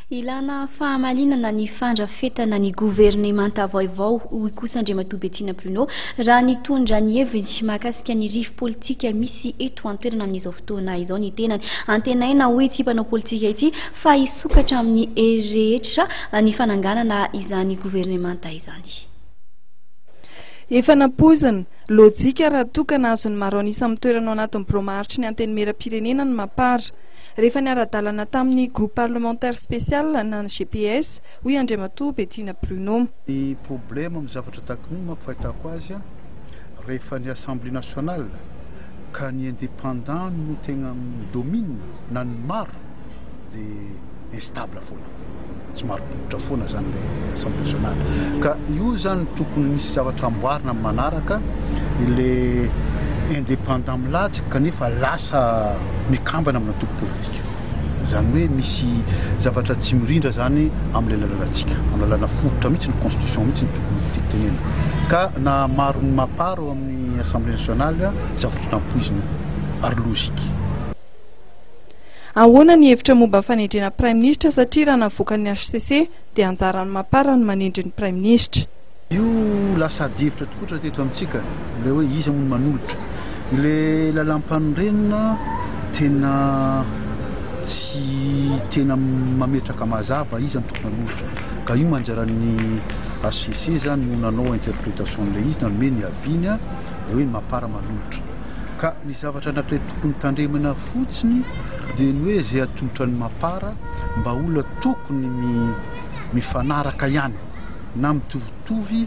Ilana fahamalinana ny fandrafetana ny gouvernemanta vaovao hoy kosa Andriamatoa Bettina Pruneau raha nitondra ny hevitra mahakasika ny rivo politika misy eto an-toerana amin'izao fotoana izao ny tenany antenaina hoe ity mpanao politika ity fa hisokatra amin'ny rehetra ny fananganana izany gouvernemanta izany. Efa nampozana lojika raha tokana azon'ny Maroanisa amin'ny toerana anatin'ny bromaharitry ny antenimera-pirenena ny Mapara. Rehefa niara-dalana tamin'ny groupe parlementaire spécial na GPS hoy Andriamatoa Bettina Pruneau. Ny problème amin'ny zavatra tahaka ny mampifahitako azy rehefa ny Assemblée nationale ka ny indépendant no tegna domine na ny maro dia instable foana. Somary botra foana zany le Assemblée nationale. Ka io zany tokony misy zavatra amboarina manaraka ile indépendant milatsaka kanefa lasa mikambana amina toko politika. Zany hoe misy zavatra tsy mirindra zany amin'ny lalalantsika, amin'ny lalana fototra mihitsy ny constitution mihitsy ny tokony diktenena. Ka na maro ny maparo amin'ny Assemblée nationale zavatra tampoizina ary logika. Ahoana ny hevitra momba fanendrena Prime Ministre satria raha navoaka ny HCC dia anjaran'ny Mapara ny manendry ny Prime Ministre. Io lasa devitra tokoa teto amintsika le hoe iza mono manolotra. Le lalampanorenina tena tsy tena mametraka mazava iza ny tokony manolotra. Ka io manjaran'ny HCC zany no nanao interprétation le izy nanome ny aviany dia hoe Mapara manolotra. Ka ny zavatra anankiray tokony tandremana fotsiny dia ny hoe zay atolotra ny Mapara mba olona tokony mifanaraka ihany na mitovitovy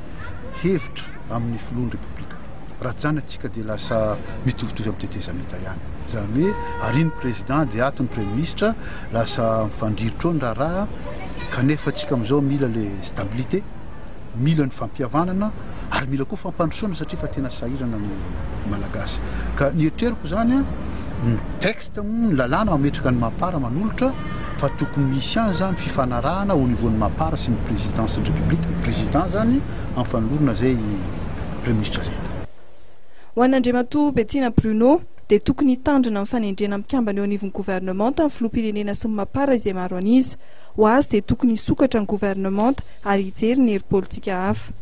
hevitra amin'ny filohan'ny Repoblika. Raha zany atsika dia lasa mitovitovy amin'ny tetezameta ihany. Zany hoe ariny président dia ato ny premier ministre lasa mifandrirotra ny raha kanefa atsika amin'izao mila le stabilité, mila ny fampihavanana ary mila koa fampandrosoana satria fa tena sahirana ny malagasy. Ka ny etreriko zany ny texte ny lalàna mametraka ny Mapara manolotra fa tokony misy ihany zany fifanarahana au niveau ny Mapara sy ny présidence de République. Président zany amin'ny fanolorana zay premier ministre zay. Ho an'Andriamatoa Bettina Pruneau dia tokony hitandrina amin'ny fanendrena mikambana eo anivon'ny gouvernemanta amin'ny filoham-pirenena sy ny Mapara izay maro an'izy. Ho azy dia tokony hisokatra ny gouvernemanta ary hijery ny hery politika hafa.